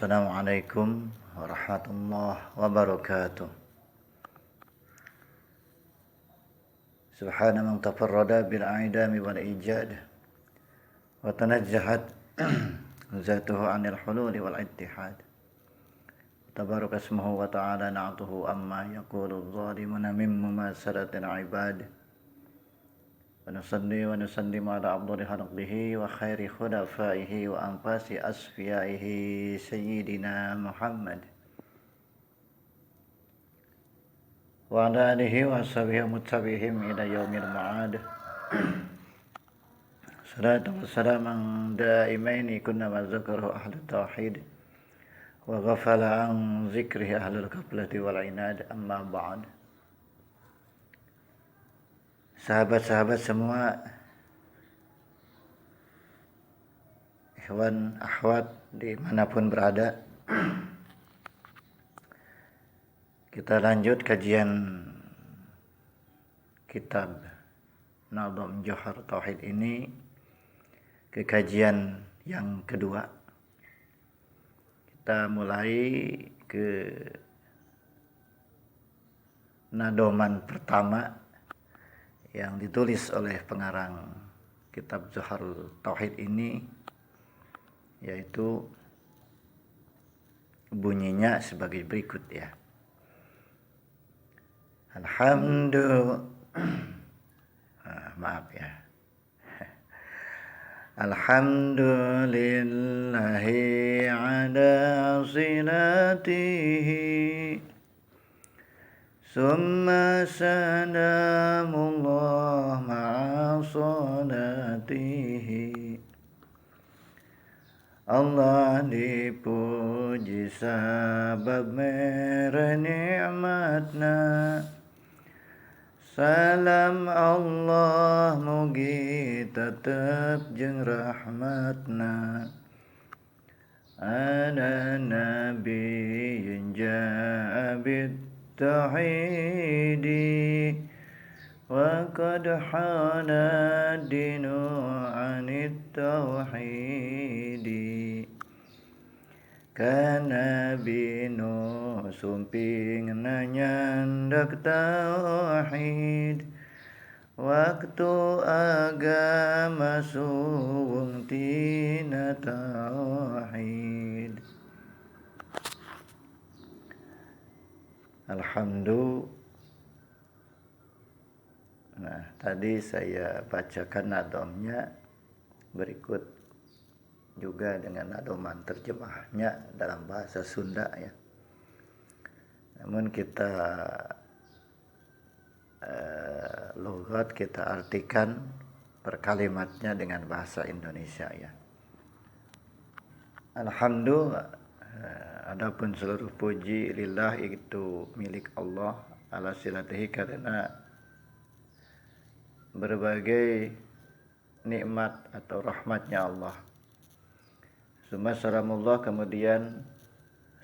Assalamualaikum warahmatullahi wabarakatuh. Subhana man tafarrada bil a'idami wal ijad wa tanajjahat zatuhu 'anil hululi wal ittihad. Tabaraka ismuhu wa ta'ala na'tuhu amma yaqulu adh-dhalimuna min mumasalatil 'ibad. Wa nusalli wa nusallimu ala afdali khalqihi wa khairi khulafaihi wa anfasi asfiyaihi sayyidina Muhammad wa ala alihi wa sahbihi mutabihim ila yaumil ma'ad. Salatu wassalamu daimaini kunna ma dzakarahu ahlut tauhid wa ghafala an dzikrihi ahlul ghaflati wal inad, amma ba'd. Sahabat-sahabat semua, ikhwan akhwat dimanapun berada, kita lanjut kajian kitab Nadham Johar Tauhid ini ke kajian yang kedua. Kita mulai ke nadoman pertama yang ditulis oleh pengarang kitab Johar Tauhid ini, yaitu bunyinya sebagai berikut ya. Alhamdulillahi ala silatihi summa salamullah ma'a salatihi. Allah dipuji sabab merah nikmatna, salam Allah mugi tetep jeung rahmatna. Ana nabiyyin ja'a bit-tauhidi wa qad hana dinu 'anit tauhidi. Kana binu sumping nanyandak tauhid, waktu agama suwung tina tauhid. Alhamdulillah. Nah, tadi saya bacakan nadomnya, berikut juga dengan nadoman terjemahnya dalam bahasa Sunda ya. Namun kita logat kita artikan per kalimatnya dengan bahasa Indonesia ya. Alhamdulillah, adapun seluruh puji lillah itu milik Allah ala silatihi, karena berbagai nikmat atau rahmatnya Allah. Summa salamullah, kemudian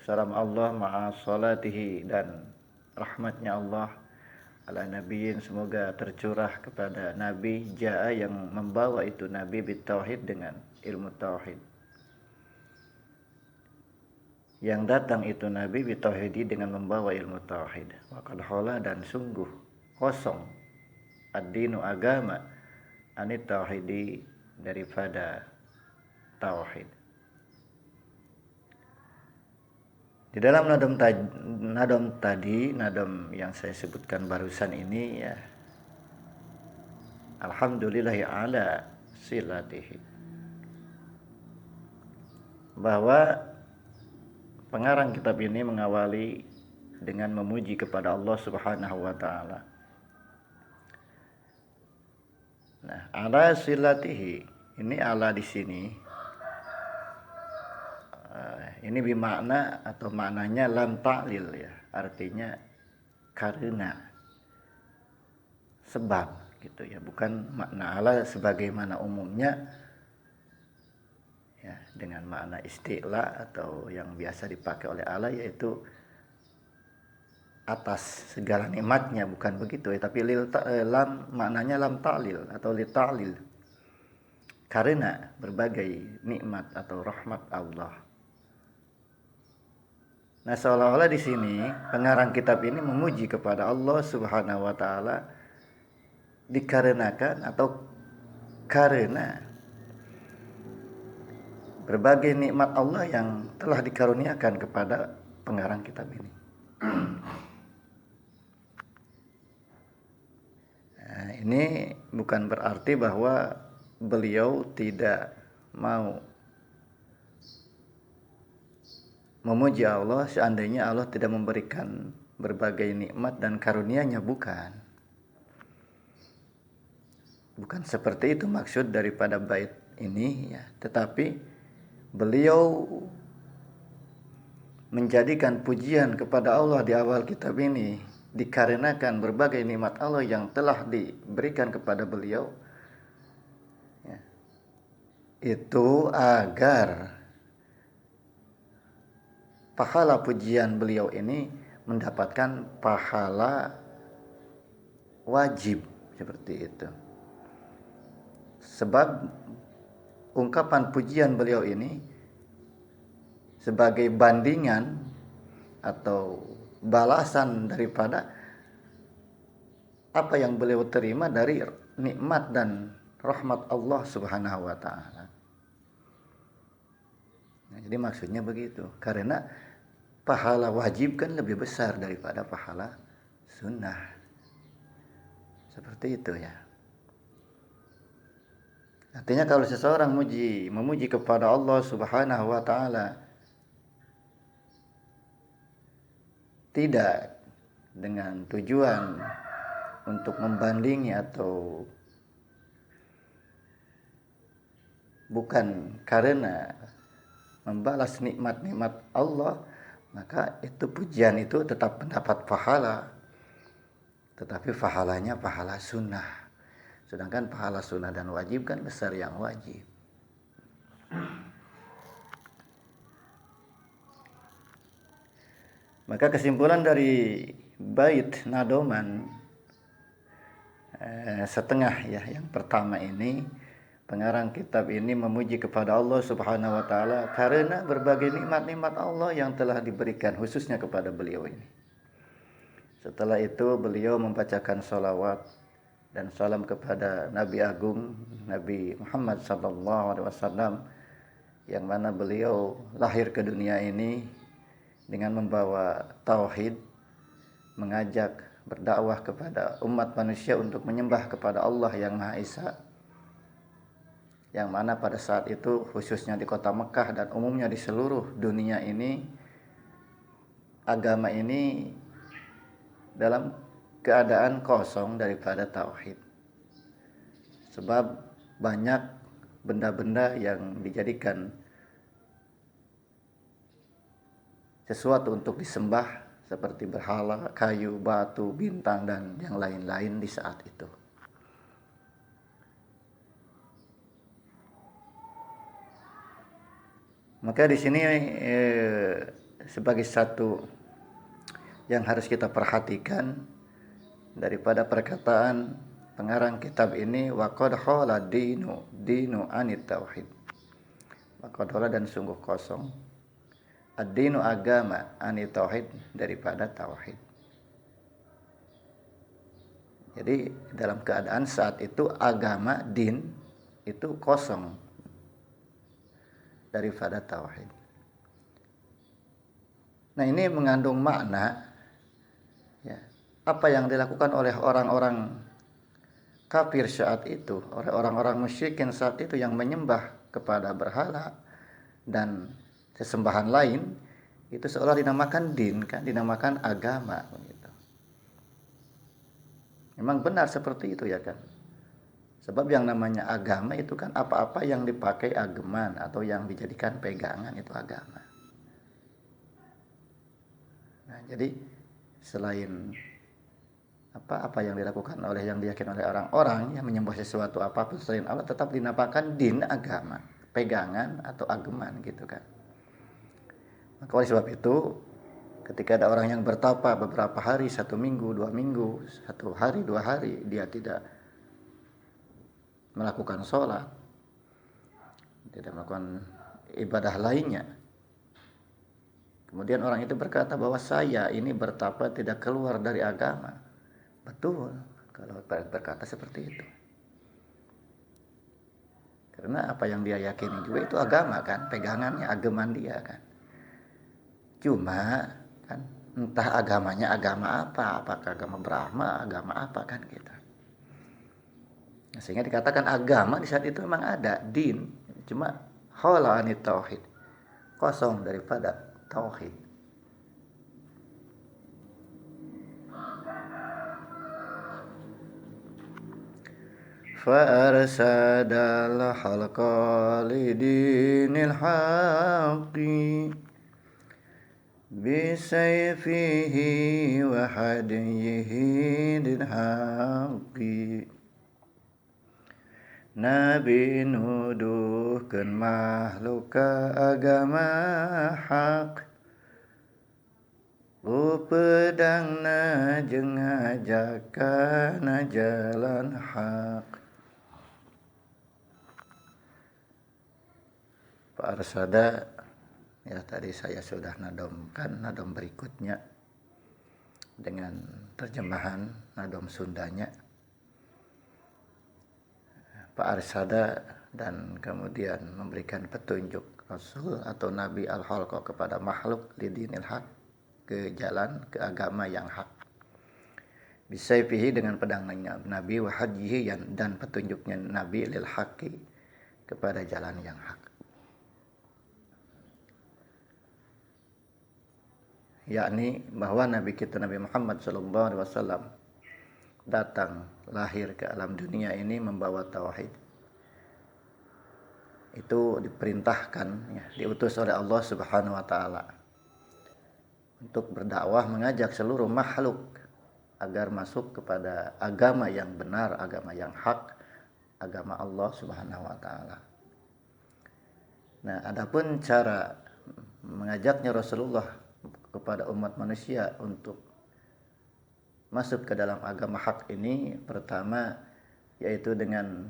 salam Allah ma'a salatihi, dan rahmatnya Allah ala nabiyyin, semoga tercurah kepada nabi ja'a yang membawa itu nabi bitauhid, dengan ilmu tauhid. Yang datang itu nabi bitauhidi, dengan membawa ilmu tauhid. Wa qad hala, dan sungguh kosong ad-dinu agama anit tauhidi, daripada tauhid. Di dalam nadom tadi, nadom yang saya sebutkan barusan ini ya, alhamdulillahi ala silatihi, bahwa pengarang kitab ini mengawali dengan memuji kepada Allah Subhanahu wa taala. Nah, ala silatihi, ini ala di sini ini bimakna atau maknanya lam ta'lil ya, artinya karena, sebab gitu ya, bukan makna ala sebagaimana umumnya ya, dengan makna isti'la atau yang biasa dipakai oleh ala, yaitu atas segala nikmatnya, bukan begitu ya, tapi lam maknanya lam ta'lil atau li ta'lil, karena berbagai nikmat atau rahmat Allah. Nah, seolah-olah di sini pengarang kitab ini memuji kepada Allah Subhanahu wa taala dikarenakan atau karena berbagai nikmat Allah yang telah dikaruniakan kepada pengarang kitab ini. Nah, ini bukan berarti bahwa beliau tidak mau memuji Allah seandainya Allah tidak memberikan berbagai nikmat dan karunia-Nya, bukan. Bukan seperti itu maksud daripada bait ini ya, tetapi beliau menjadikan pujian kepada Allah di awal kitab ini dikarenakan berbagai nikmat Allah yang telah diberikan kepada beliau ya, itu agar pahala pujian beliau ini mendapatkan pahala wajib seperti itu. Sebab ungkapan pujian beliau ini sebagai bandingan atau balasan daripada apa yang beliau terima dari nikmat dan rahmat Allah Subhanahu wa taala. Nah, jadi maksudnya begitu. Karena pahala wajib kan lebih besar daripada pahala sunnah. Seperti itu ya. Artinya kalau seseorang memuji kepada Allah Subhanahu wa taala tidak dengan tujuan untuk membandingi atau bukan karena membalas nikmat-nikmat Allah, maka itu pujian itu tetap mendapat pahala, tetapi pahalanya pahala sunnah. Sedangkan pahala sunnah dan wajib kan besar yang wajib. Maka kesimpulan dari bait nadoman setengah ya, yang pertama ini, pengarang kitab ini memuji kepada Allah Subhanahu wa taala karena berbagai nikmat-nikmat Allah yang telah diberikan khususnya kepada beliau ini. Setelah itu beliau membacakan sholawat dan salam kepada Nabi Agung Nabi Muhammad SAW, yang mana beliau lahir ke dunia ini dengan membawa tauhid, mengajak berdakwah kepada umat manusia untuk menyembah kepada Allah yang Maha Esa, yang mana pada saat itu khususnya di kota Mekah dan umumnya di seluruh dunia ini, agama ini dalam keadaan kosong daripada tauhid. Sebab banyak benda-benda yang dijadikan sesuatu untuk disembah seperti berhala, kayu, batu, bintang dan yang lain-lain di saat itu. Maka di sini sebagai satu yang harus kita perhatikan daripada perkataan pengarang kitab ini, waqad khala dinu anit tauhid. Waqad khala dan sungguh kosong, ad-dinu agama, anit tauhid daripada tauhid. Jadi dalam keadaan saat itu agama, din itu kosong daripada tauhid. Nah, ini mengandung makna ya, apa yang dilakukan oleh orang-orang kafir saat itu, oleh orang-orang musyrikin saat itu yang menyembah kepada berhala dan sesembahan lain, itu seolah dinamakan din, kan, dinamakan agama begitu. Memang benar seperti itu ya kan. Sebab yang namanya agama itu kan apa-apa yang dipakai ageman atau yang dijadikan pegangan itu agama. Nah, jadi selain apa yang dilakukan oleh yang diyakini oleh orang-orang yang menyembah sesuatu apapun selain Allah, tetap dinamakan din, agama, pegangan atau ageman gitu kan. Maka oleh sebab itu ketika ada orang yang bertapa beberapa hari, 1 minggu, 2 minggu, 1 hari, 2 hari, dia tidak melakukan sholat, tidak melakukan ibadah lainnya, Kemudian orang itu berkata bahwa saya ini bertapa tidak keluar dari agama. Betul kalau berkata seperti itu. Karena apa yang dia yakini juga itu agama kan, pegangannya agaman dia kan. Cuma kan entah agamanya agama apa, apakah agama Brahma, agama apa kan gitu. Sehingga dikatakan agama di saat itu memang ada, din, cuma khala anit tauhid, kosong daripada tauhid. فأرسد الحلق لدين الحق بسيفه وهديه للحق. Nabi nuduhkeun makhluk ka agama hak, pedangna jeung ngajakan jalan hak. Pak Arsada, ya tadi saya sudah nadomkan nadom berikutnya dengan terjemahan nadom Sundanya. Pak Arsada dan kemudian memberikan petunjuk Rasul atau Nabi al-Khalqa kepada makhluk lidinil haq, ke jalan, ke agama yang hak. Bisayfihi dengan pedangnya Nabi, wa hadyihi dan petunjuknya Nabi lil haqqi, kepada jalan yang hak. Yakni bahwa Nabi kita Nabi Muhammad SAW datang lahir ke alam dunia ini membawa tauhid. Itu diperintahkan, ya, diutus oleh Allah Subhanahu wa taala untuk berdakwah, mengajak seluruh makhluk agar masuk kepada agama yang benar, agama yang hak, agama Allah Subhanahu wa taala. Nah, adapun cara mengajaknya Rasulullah kepada umat manusia untuk masuk ke dalam agama hak ini, pertama yaitu dengan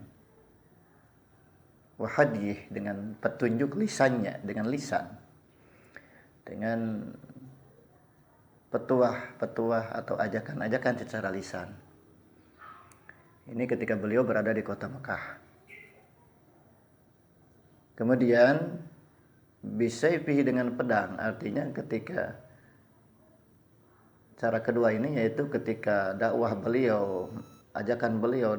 wahadiyih, dengan petunjuk lisannya, dengan lisan, dengan petuah atau ajakan-ajakan secara lisan. Ini ketika beliau berada di kota Mekah. Kemudian bisayfihi dengan pedang, artinya ketika cara kedua ini yaitu ketika dakwah beliau, ajakan beliau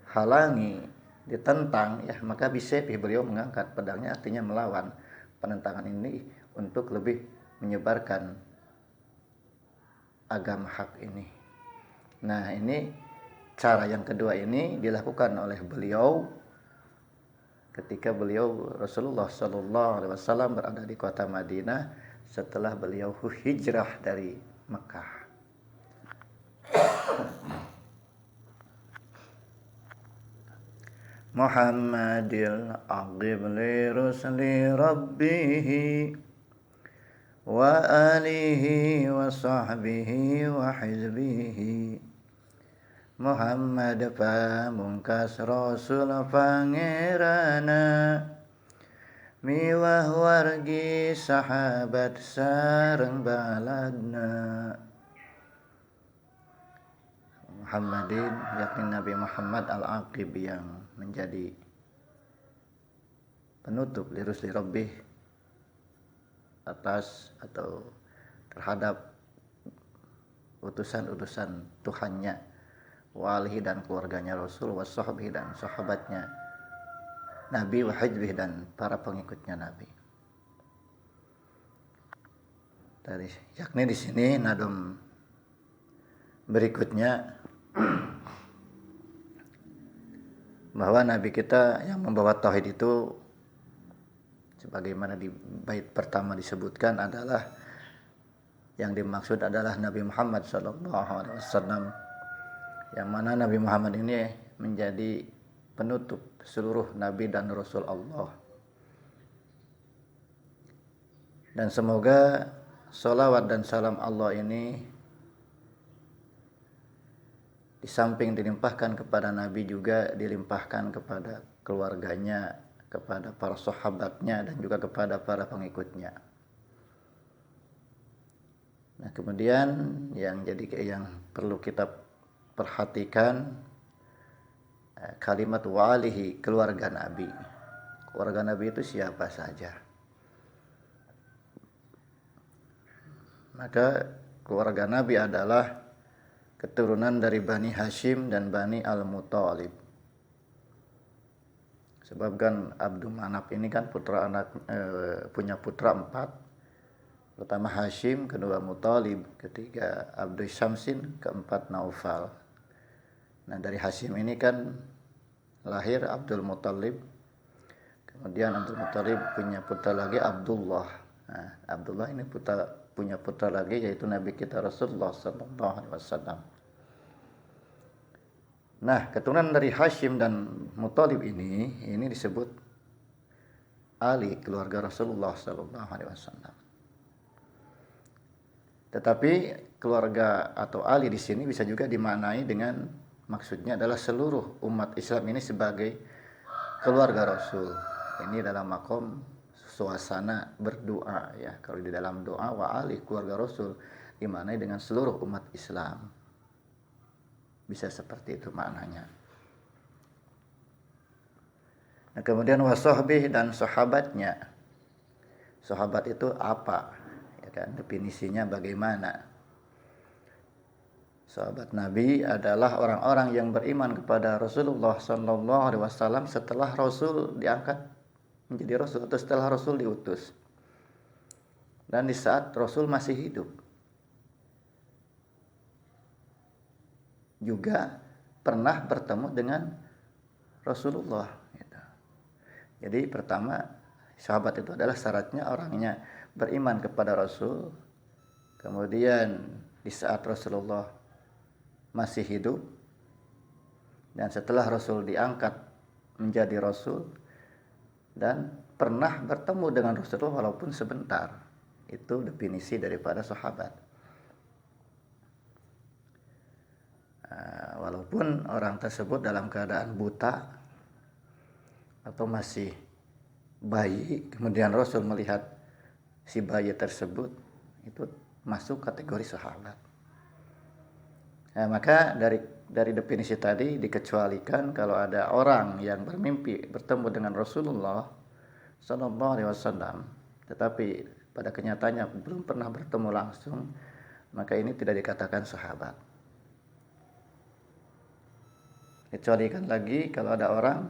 dihalangi, ditentang, ya maka bisayfihi, beliau mengangkat pedangnya, artinya melawan penentangan ini untuk lebih menyebarkan agama hak ini. Nah, ini cara yang kedua ini dilakukan oleh beliau ketika beliau Rasulullah SAW berada di kota Madinah setelah beliau hijrah dari Mekah. Muhammadil aqib li rusli rabbih wa alihi wa sahbihi wa hizbihi. Muhammad pamungkas Rasul pangerana, miwah wargi sahabat sareng baladna. Muhammadin, yakni Nabi Muhammad al-Aqib, yang menjadi penutup lirusli rabbih, atas atau terhadap utusan-utusan Tuhannya, walihi dan keluarganya Rasul, wasahbihi dan sahabatnya Nabi, wa hizbih dan para pengikutnya Nabi. Dari yakni di sini nadom berikutnya bahwa Nabi kita yang membawa tauhid itu, sebagaimana di bait pertama disebutkan, adalah yang dimaksud adalah Nabi Muhammad SAW, yang mana Nabi Muhammad ini menjadi penutup seluruh Nabi dan Rasul Allah. Dan semoga salawat dan salam Allah ini di samping dilimpahkan kepada Nabi juga dilimpahkan kepada keluarganya, kepada para sahabatnya dan juga kepada para pengikutnya. Nah, kemudian yang perlu kita perhatikan kalimat walihi, keluarga Nabi. Keluarga Nabi itu siapa saja. Maka keluarga Nabi adalah keturunan dari Bani Hashim dan Bani Al-Muttalib. Sebab kan Abdul Manaf ini kan punya putra 4. Pertama Hashim, kedua Muttalib, ketiga Abdul Syamsin, keempat Naufal. Nah, dari Hashim ini kan lahir Abdul Muttalib. Kemudian Abdul Muttalib punya putra lagi Abdullah. Nah, Abdullah ini punya putra lagi yaitu Nabi kita Rasulullah sallallahu alaihi wasallam. Nah, keturunan dari Hashim dan Muttalib ini disebut Ali, keluarga Rasulullah sallallahu alaihi wasallam. Tetapi keluarga atau Ali di sini bisa juga dimaknai dengan maksudnya adalah seluruh umat Islam ini sebagai keluarga Rasul. Ini dalam makom suasana berdoa ya. Kalau di dalam doa wa ali keluarga Rasul dimaknai dengan seluruh umat Islam. Bisa seperti itu maknanya. Nah, kemudian wasahbih dan sahabatnya. Sahabat itu apa? Ya kan, definisinya bagaimana? Sahabat Nabi adalah orang-orang yang beriman kepada Rasulullah sallallahu alaihi wasallam setelah Rasul diangkat menjadi Rasul atau setelah Rasul diutus. Dan di saat Rasul masih hidup. Juga pernah bertemu dengan Rasulullah. Jadi pertama, sahabat itu adalah syaratnya orangnya beriman kepada Rasul. Kemudian di saat Rasulullah masih hidup dan setelah Rasul diangkat menjadi Rasul dan pernah bertemu dengan Rasulullah walaupun sebentar. Itu definisi daripada sahabat. Walaupun orang tersebut dalam keadaan buta atau masih bayi, kemudian Rasul melihat si bayi tersebut, itu masuk kategori sahabat. Nah, maka dari definisi tadi dikecualikan kalau ada orang yang bermimpi bertemu dengan Rasulullah sallallahu alaihi wasallam, tetapi pada kenyataannya belum pernah bertemu langsung, maka ini tidak dikatakan sahabat. Kecualikan lagi kalau ada orang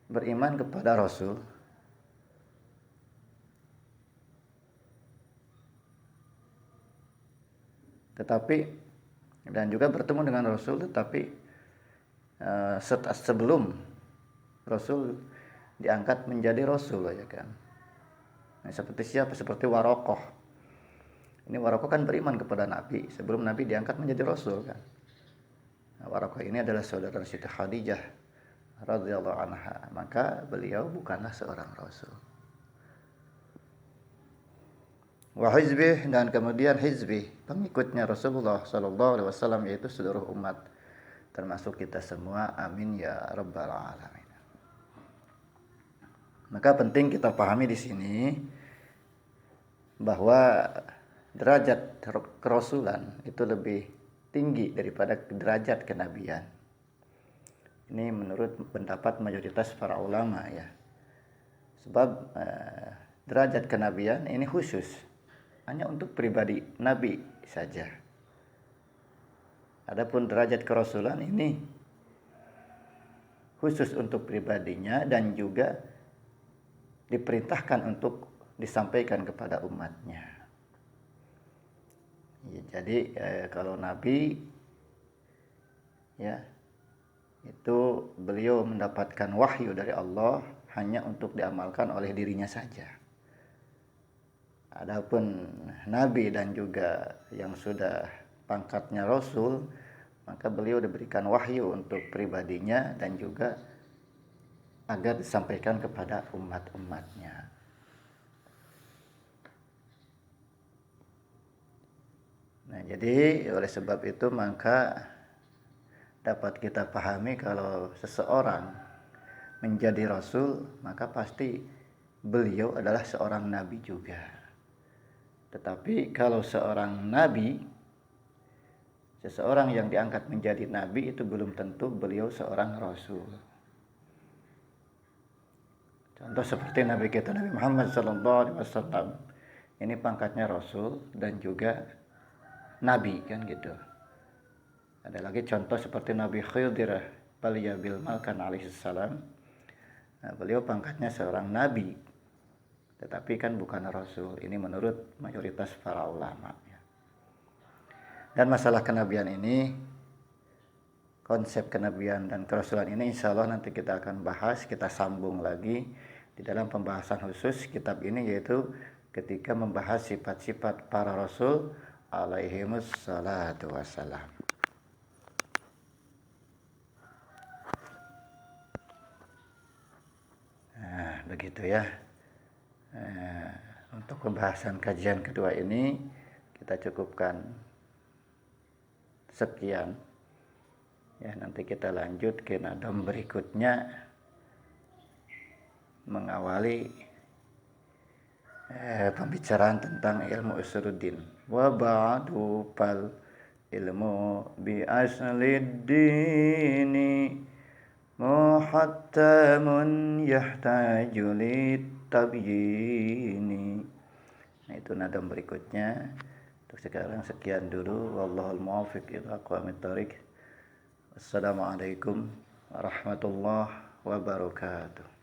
beriman kepada Rasul tetapi dan juga bertemu dengan Rasul tetapi sebelum Rasul diangkat menjadi Rasul ya kan. Nah, seperti siapa? Seperti Warokoh. Ini Warokoh kan beriman kepada Nabi sebelum Nabi diangkat menjadi Rasul kan. Nah, Warokoh ini adalah saudara Siti Khadijah radhiyallahu anha. Maka beliau bukanlah seorang Rasul. Wa hizbih, dan kemudian hizbih, pengikutnya Rasulullah sallallahu alaihi wasallam, yaitu seluruh umat termasuk kita semua, amin ya rabbal alamin. Maka penting kita pahami di sini bahwa derajat kerasulan itu lebih tinggi daripada derajat kenabian. Ini menurut pendapat mayoritas para ulama ya. Sebab derajat kenabian ini khusus hanya untuk pribadi Nabi saja. Adapun derajat kerasulan ini khusus untuk pribadinya dan juga diperintahkan untuk disampaikan kepada umatnya. Ya, jadi kalau Nabi ya itu beliau mendapatkan wahyu dari Allah hanya untuk diamalkan oleh dirinya saja. Adapun Nabi dan juga yang sudah pangkatnya Rasul, maka beliau diberikan wahyu untuk pribadinya dan juga agar disampaikan kepada umat-umatnya. Nah, jadi oleh sebab itu maka dapat kita pahami kalau seseorang menjadi rasul, maka pasti beliau adalah seorang nabi juga. Tetapi kalau seorang nabi, seseorang yang diangkat menjadi nabi itu belum tentu beliau seorang rasul. Contoh seperti Nabi kita Nabi Muhammad SAW, ini pangkatnya rasul dan juga nabi kan gitu. Ada lagi contoh seperti Nabi Khidir Balyabil Malkan alaihissalam. Nah, beliau pangkatnya seorang nabi, tetapi kan bukan rasul. Ini menurut mayoritas para ulama. Dan masalah kenabian ini, konsep kenabian dan kerasulan ini insya Allah nanti kita akan bahas, kita sambung lagi di dalam pembahasan khusus kitab ini, yaitu ketika membahas sifat-sifat para rasul alaihimus salatu wassalam. Nah, begitu ya. Untuk pembahasan kajian kedua ini kita cukupkan sekian. Ya, nanti kita lanjut ke nadam berikutnya mengawali pembicaraan tentang ilmu usuluddin. Wa ba'du fal ilmu bi aslid dini muhattamun yahtaju litabyini. Nah, itu nadam berikutnya. Untuk sekarang sekian dulu. Wallahul muwaffiq ila aqwamit thoriq. Assalamualaikum warahmatullahi wabarakatuh.